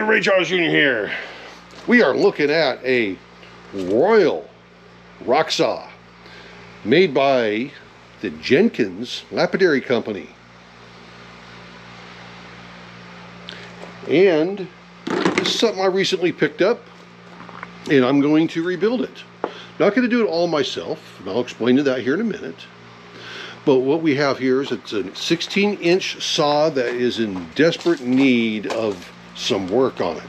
Ray Charles Jr. here. We are looking at a Royal Rock Saw made by the Jenkins Lapidary Company. And this is something I recently picked up, and I'm going to rebuild it. Not going to do it all myself, and I'll explain to that here in a minute. But what we have here is it's a 16-inch saw that is in desperate need of some work on it.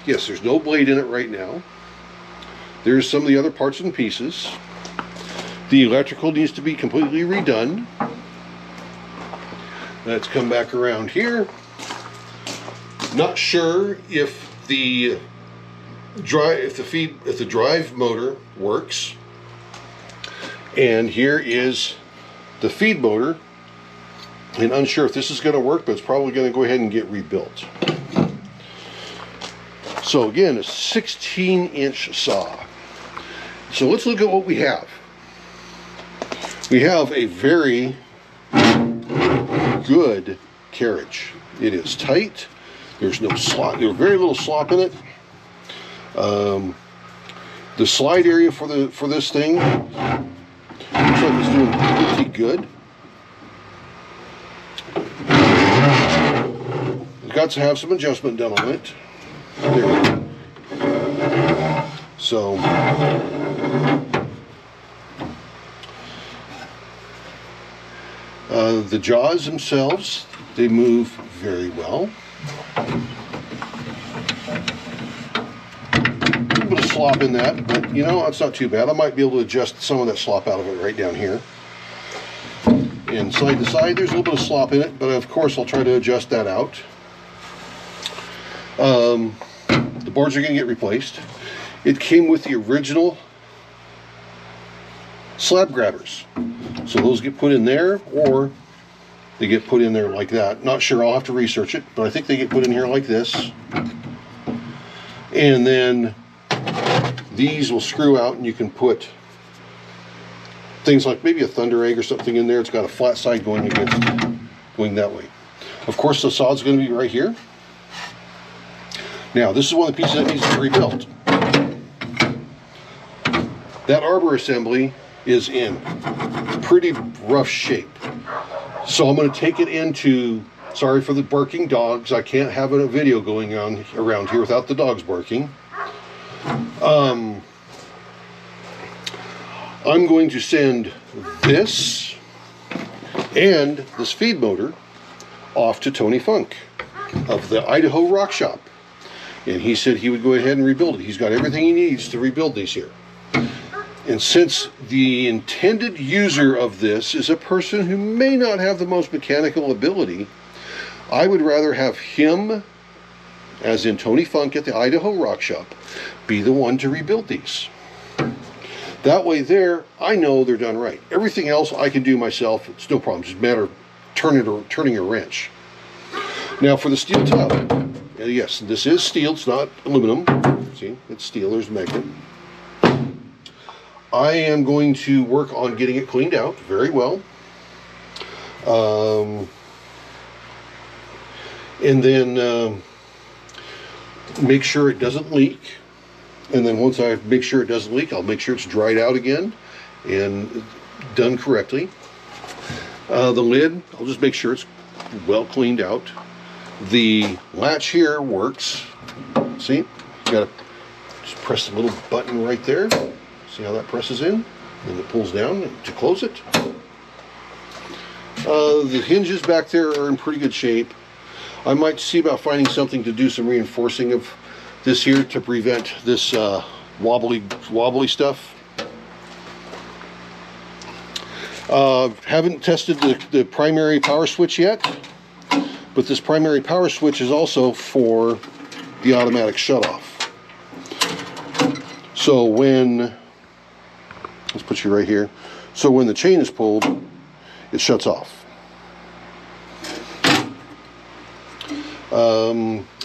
Yes, there's no blade in it right now. There's some of the other parts and pieces. The electrical needs to be completely redone. Let's come back around here. Not sure if the drive motor works. And here is the feed motor, and unsure if this is going to work, but it's probably going to go ahead and get rebuilt. So again, a 16-inch saw. So let's look at what we have. We have a very good carriage. It is tight. There's no slop. There's very little slop in it. The slide area for this thing looks like it's doing pretty good. It's got to have some adjustment done on it. There we go. So the jaws themselves, they move very well. A little bit of slop in that, but you know, it's not too bad. I might be able to adjust some of that slop out of it right down here. And side to side, there's a little bit of slop in it, but of course I'll try to adjust that out. The boards are going to get replaced. It came with the original slab grabbers. So those get put in there, or they get put in there like that. Not sure, I'll have to research it, but I think they get put in here like this. And then these will screw out, and you can put things like maybe a thunder egg or something in there. It's got a flat side going that way. Of course, the saw is going to be right here. Now, this is one of the pieces that needs to be rebuilt. That arbor assembly is in pretty rough shape. So I'm going to take it into, sorry for the barking dogs, I can't have a video going on around here without the dogs barking. I'm going to send this and this feed motor off to Tony Funk of the Idaho Rock Shop. And he said he would go ahead and rebuild it. He's got everything he needs to rebuild these here. And since the intended user of this is a person who may not have the most mechanical ability, I would rather have him, as in Tony Funk at the Idaho Rock Shop, be the one to rebuild these. That way there, I know they're done right. Everything else I can do myself, it's no problem. It's just a matter of turning a wrench. Now for the steel tub, yes, this is steel, it's not aluminum. See, it's steel, there's a magnet. I am going to work on getting it cleaned out very well. And then make sure it doesn't leak. And then once I make sure it doesn't leak, I'll make sure it's dried out again and done correctly. The lid, I'll just make sure it's well cleaned out. The latch here works. See, you gotta just press the little button right there. See how that presses in? And it pulls down to close it. The hinges back there are in pretty good shape. I might see about finding something to do some reinforcing of this here to prevent this wobbly stuff. Haven't tested the primary power switch yet, but this primary power switch is also for the automatic shutoff. So when, let's put you right here, so when the chain is pulled, it shuts off.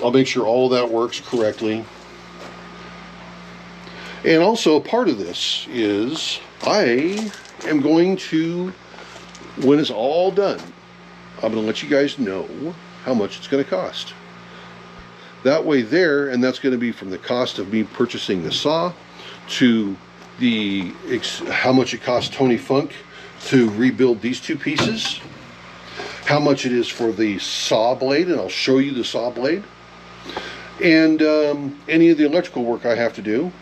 I'll make sure all of that works correctly. And also part of this is I am going to, when it's all done, I'm going to let you guys know how much it's going to cost. That way there, and that's going to be from the cost of me purchasing the saw to the how much it costs Tony Funk to rebuild these two pieces, how much it is for the saw blade, and I'll show you the saw blade, and any of the electrical work I have to do.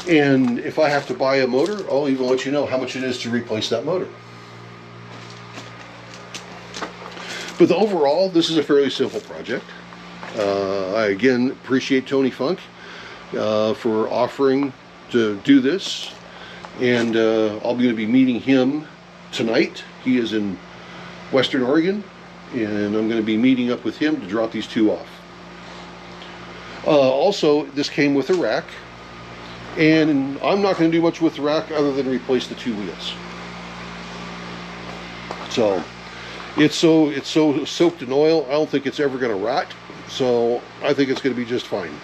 And if I have to buy a motor, I'll even let you know how much it is to replace that motor. But overall, this is a fairly simple project. I again appreciate Tony Funk for offering to do this, and I'll be going to be meeting him tonight. He is in Western Oregon, and I'm going to be meeting up with him to drop these two off. Also, this came with a rack, and I'm not going to do much with the rack other than replace the two wheels. So it's so soaked in oil, I don't think it's ever going to rot. So I think it's going to be just fine.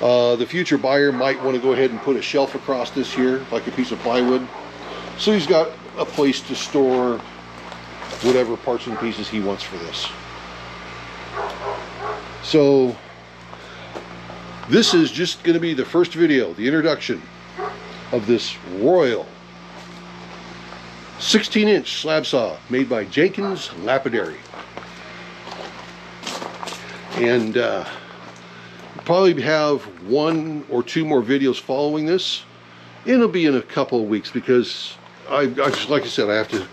The future buyer might want to go ahead and put a shelf across this here, like a piece of plywood, so he's got a place to store whatever parts and pieces he wants for this. So this is just going to be the first video, the introduction of this Royal 16-inch slab saw made by Jenkins Lapidary. And probably have 1 or 2 more videos following this. It'll be in a couple of weeks because I just, like I said, I have to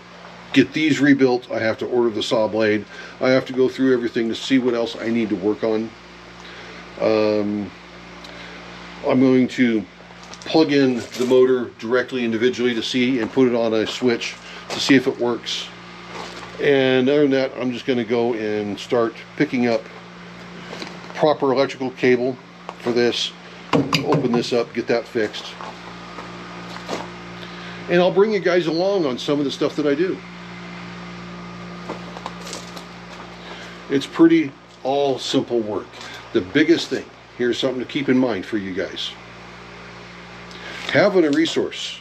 get these rebuilt. I have to order the saw blade. I have to go through everything to see what else I need to work on. I'm going to plug in the motor directly individually to see, and put it on a switch to see if it works. And other than that, I'm just going to go and start picking up proper electrical cable for this, open this up, get that fixed, and I'll bring you guys along on some of the stuff that I do. It's pretty all simple work. The biggest thing, here's something to keep in mind for you guys. Having a resource,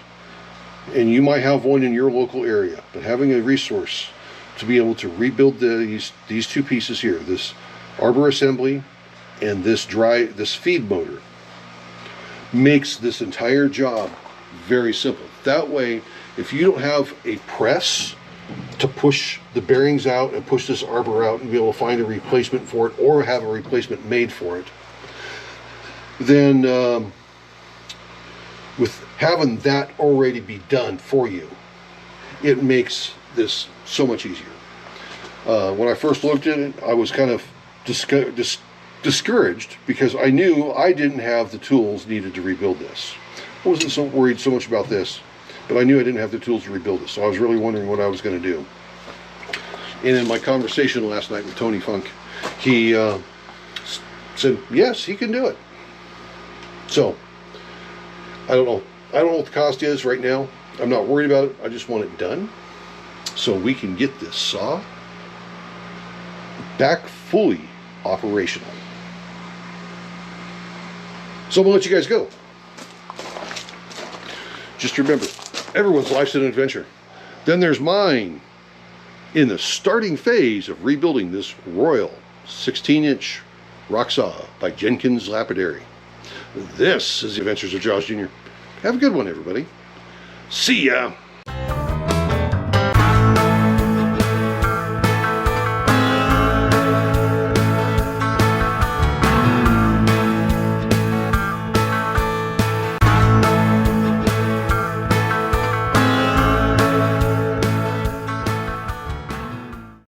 and you might have one in your local area, but having a resource to be able to rebuild these two pieces here, this arbor assembly and this feed motor, makes this entire job very simple. That way, if you don't have a press to push the bearings out and push this arbor out and be able to find a replacement for it, or have a replacement made for it, then with having that already be done for you, it makes this so much easier. When I first looked at it, I was kind of discouraged because I knew I didn't have the tools needed to rebuild this. I wasn't so worried so much about this, but I knew I didn't have the tools to rebuild this, so I was really wondering what I was going to do. And in my conversation last night with Tony Funk, he said yes, he can do it. So I don't know what the cost is right now. I'm not worried about it. I just want it done so we can get this saw back fully operational. So I'm gonna let you guys go. Just remember, everyone's life's an adventure. Then there's mine, in the starting phase of rebuilding this Royal 16-inch rock saw by Jenkins Lapidary. This is the Adventures of Josh Jr. Have a good one, everybody. See ya.